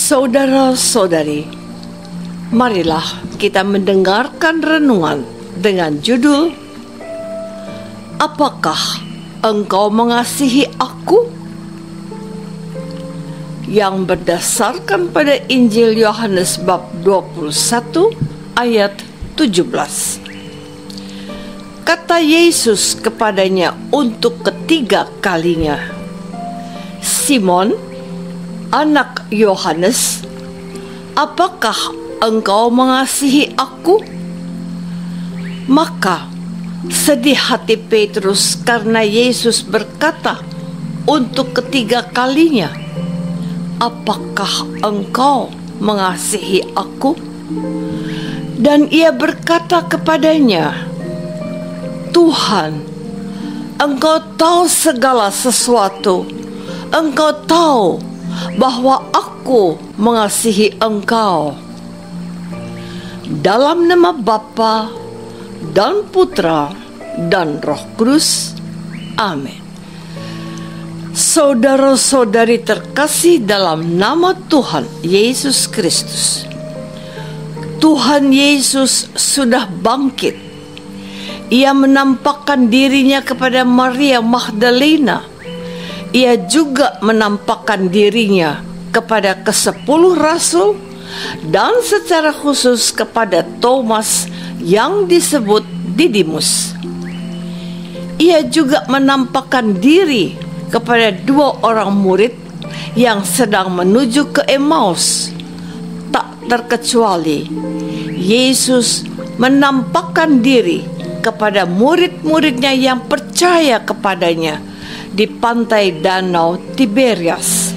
Saudara-saudari, marilah kita mendengarkan renungan dengan judul Apakah engkau mengasihi aku? Yang berdasarkan pada Injil Yohanes bab 21 ayat 17. Kata Yesus kepadanya untuk ketiga kalinya, Simon, anak Yohanes, apakah engkau mengasihi aku? Maka sedih hati Petrus karena Yesus berkata untuk ketiga kalinya, apakah engkau mengasihi aku? Dan ia berkata kepadanya, Tuhan, engkau tahu segala sesuatu. Engkau tahu bahwa aku mengasihi engkau. Dalam nama Bapa dan Putra dan Roh Kudus. Amin. Saudara-saudari terkasih dalam nama Tuhan Yesus Kristus, Tuhan Yesus sudah bangkit. Ia menampakkan dirinya kepada Maria Magdalena. Ia juga menampakkan dirinya kepada ke-10 rasul dan secara khusus kepada Thomas yang disebut Didimus. Ia juga menampakkan diri kepada 2 orang murid yang sedang menuju ke Emmaus. Tak terkecuali, Yesus menampakkan diri kepada murid-muridnya yang percaya kepadanya di pantai Danau Tiberias.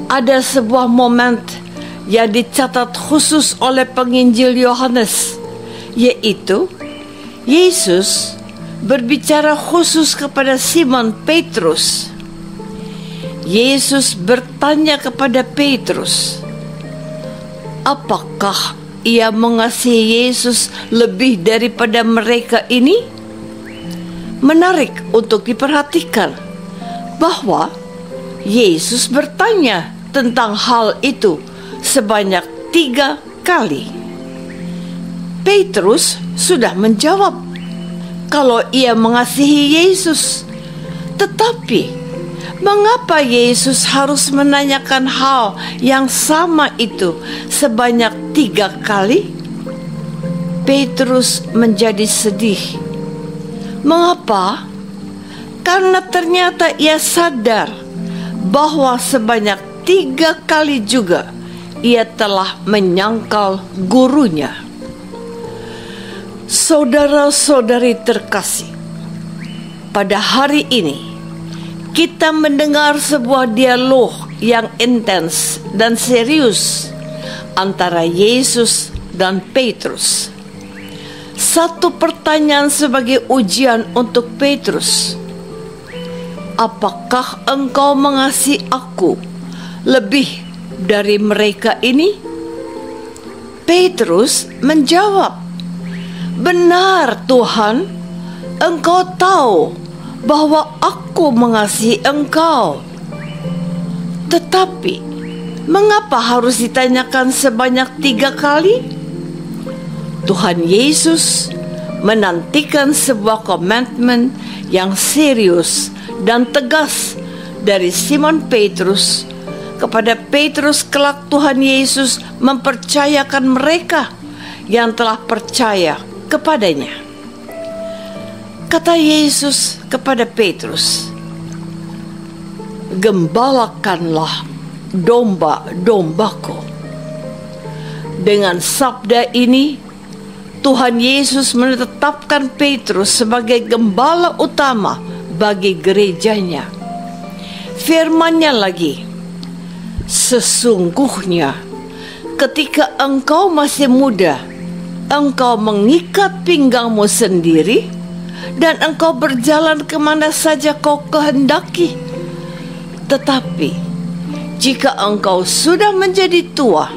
Ada sebuah momen yang dicatat khusus oleh penginjil Yohanes, yaitu Yesus berbicara khusus kepada Simon Petrus. Yesus bertanya kepada Petrus, apakah ia mengasihi Yesus lebih daripada mereka ini? Menarik untuk diperhatikan bahwa Yesus bertanya tentang hal itu sebanyak 3 kali. Petrus sudah menjawab kalau ia mengasihi Yesus. Tetapi mengapa Yesus harus menanyakan hal yang sama itu sebanyak 3 kali? Petrus menjadi sedih. Mengapa? Karena ternyata ia sadar bahwa sebanyak 3 kali juga ia telah menyangkal gurunya. Saudara-saudari terkasih, pada hari ini kita mendengar sebuah dialog yang intens dan serius antara Yesus dan Petrus. Satu pertanyaan sebagai ujian untuk Petrus. Apakah engkau mengasihi aku lebih dari mereka ini? Petrus menjawab, benar Tuhan, engkau tahu bahwa aku mengasihi engkau. Tetapi mengapa harus ditanyakan sebanyak 3 kali? Tuhan Yesus menantikan sebuah komitmen yang serius dan tegas dari Simon Petrus kepada Petrus. Kelak Tuhan Yesus mempercayakan mereka yang telah percaya kepadanya. Kata Yesus kepada Petrus, gembalakanlah domba-dombaku. Dengan sabda ini Tuhan Yesus menetapkan Petrus sebagai gembala utama bagi gerejanya. Firman-Nya lagi, sesungguhnya ketika engkau masih muda, engkau mengikat pinggangmu sendiri dan engkau berjalan kemana saja kau kehendaki. Tetapi jika engkau sudah menjadi tua,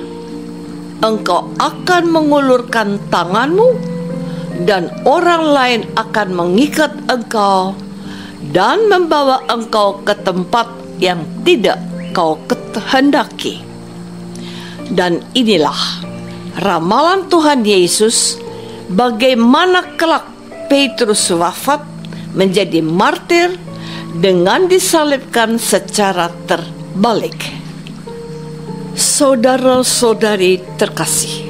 engkau akan mengulurkan tanganmu dan orang lain akan mengikat engkau dan membawa engkau ke tempat yang tidak kau kehendaki. Dan inilah ramalan Tuhan Yesus bagaimana kelak Petrus wafat menjadi martir dengan disalibkan secara terbalik. Saudara-saudari terkasih,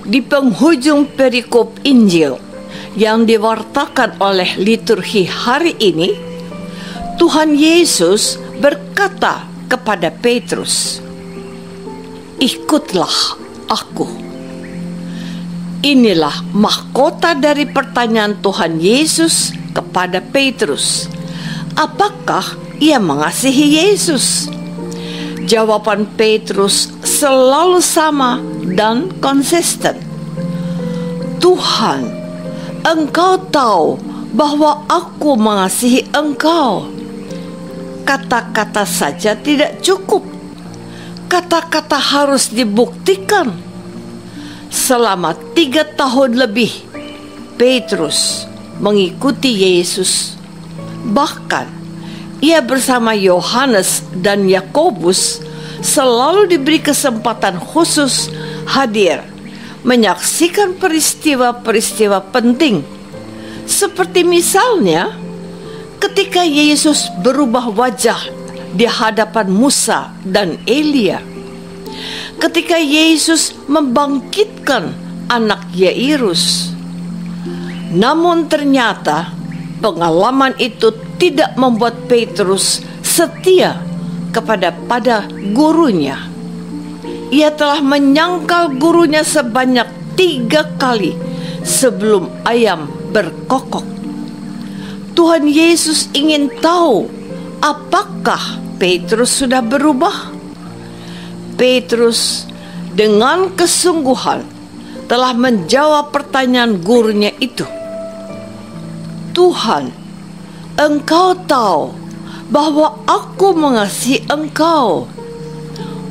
di penghujung perikop Injil yang diwartakan oleh liturgi hari ini, Tuhan Yesus berkata kepada Petrus, "Ikutlah aku." Inilah mahkota dari pertanyaan Tuhan Yesus kepada Petrus. Apakah ia mengasihi Yesus? Jawaban Petrus selalu sama dan konsisten. "Tuhan, Engkau tahu bahwa aku mengasihi Engkau." Kata-kata saja tidak cukup. Kata-kata harus dibuktikan. Selama 3 tahun lebih, Petrus mengikuti Yesus. Bahkan, ia bersama Yohanes dan Yakobus selalu diberi kesempatan khusus hadir, menyaksikan peristiwa-peristiwa penting. Seperti misalnya, ketika Yesus berubah wajah di hadapan Musa dan Elia. Ketika Yesus membangkitkan anak Yairus. Namun ternyata pengalaman itu tidak membuat Petrus setia kepada gurunya. Ia telah menyangkal gurunya sebanyak 3 kali sebelum ayam berkokok. Tuhan Yesus ingin tahu apakah Petrus sudah berubah. Petrus dengan kesungguhan telah menjawab pertanyaan gurunya itu. "Tuhan, Engkau tahu bahwa aku mengasihi Engkau."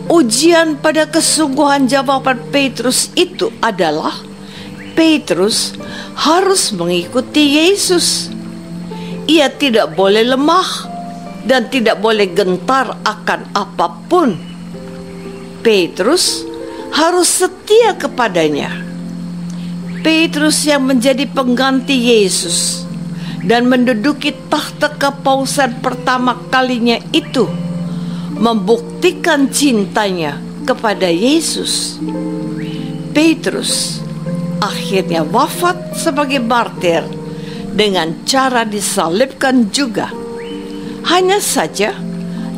Ujian pada kesungguhan jawaban Petrus itu adalah Petrus harus mengikuti Yesus. Ia tidak boleh lemah dan tidak boleh gentar akan apapun. Petrus harus setia kepadanya. Petrus yang menjadi pengganti Yesus dan menduduki tahta kepausan pertama kalinya itu membuktikan cintanya kepada Yesus. Petrus akhirnya wafat sebagai martir dengan cara disalibkan juga. Hanya saja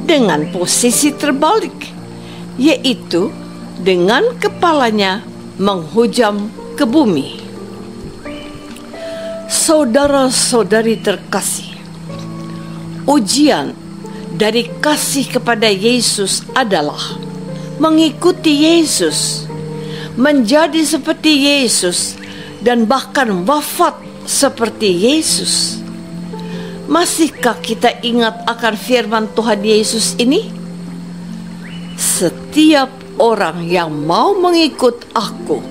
dengan posisi terbalik, yaitu dengan kepalanya menghujam ke bumi. Saudara-saudari terkasih, ujian dari kasih kepada Yesus adalah mengikuti Yesus, menjadi seperti Yesus, dan bahkan wafat seperti Yesus. Masihkah kita ingat akan firman Tuhan Yesus ini? "Setiap orang yang mau mengikut aku,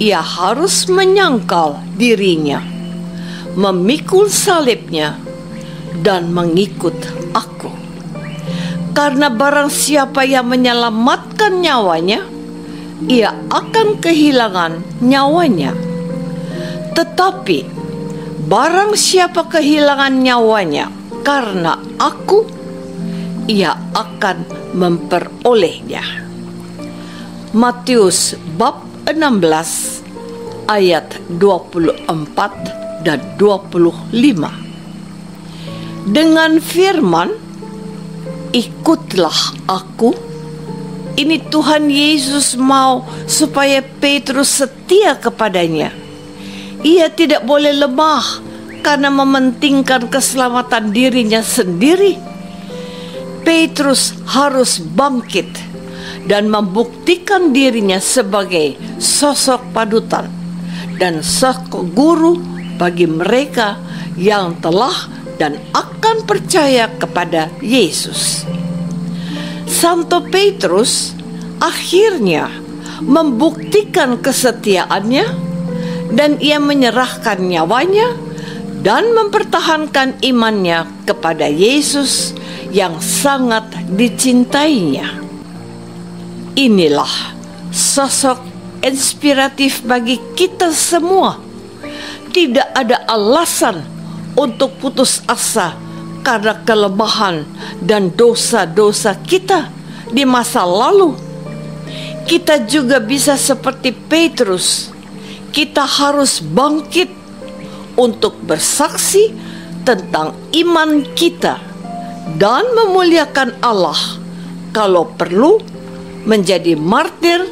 ia harus menyangkal dirinya, memikul salibnya, dan mengikut aku. Karena barang siapa yang menyelamatkan nyawanya, ia akan kehilangan nyawanya. Tetapi barang siapa kehilangan nyawanya karena aku, ia akan memperolehnya." Matius bab 16 ayat 24 dan 25. Dengan firman "Ikutlah aku", ini Tuhan Yesus mau supaya Petrus setia kepadanya. Ia tidak boleh lemah karena mementingkan keselamatan dirinya sendiri. Petrus harus bangkit dan membuktikan dirinya sebagai sosok panutan dan sosok guru bagi mereka yang telah dan akan percaya kepada Yesus. Santo Petrus akhirnya membuktikan kesetiaannya dan ia menyerahkan nyawanya dan mempertahankan imannya kepada Yesus yang sangat dicintainya. Inilah sosok inspiratif bagi kita semua. Tidak ada alasan untuk putus asa karena kelemahan dan dosa-dosa kita di masa lalu. Kita juga bisa seperti Petrus. Kita harus bangkit untuk bersaksi tentang iman kita dan memuliakan Allah, kalau perlu menjadi martir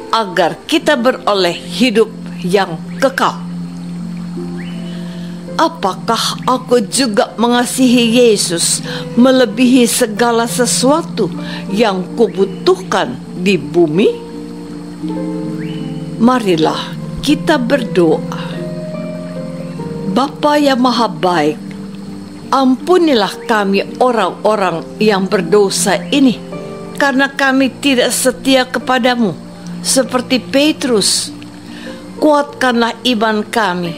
agar kita beroleh hidup yang kekal. Apakah aku juga mengasihi Yesus melebihi segala sesuatu yang kubutuhkan di bumi? Marilah kita berdoa. Bapa yang Maha Baik, ampunilah kami orang-orang yang berdosa ini, karena kami tidak setia kepadamu seperti Petrus. Kuatkanlah iman kami,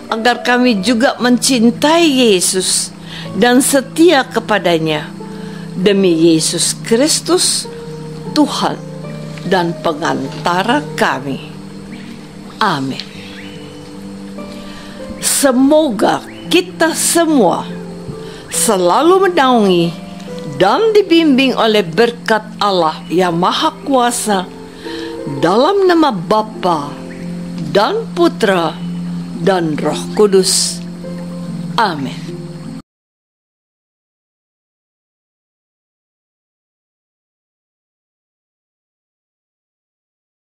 agar kami juga mencintai Yesus dan setia kepadanya. Demi Yesus Kristus, Tuhan dan pengantara kami. Amin. Semoga kita semua selalu menaungi dan dibimbing oleh berkat Allah yang Maha Kuasa, dalam nama Bapa dan Putra dan Roh Kudus. Amin.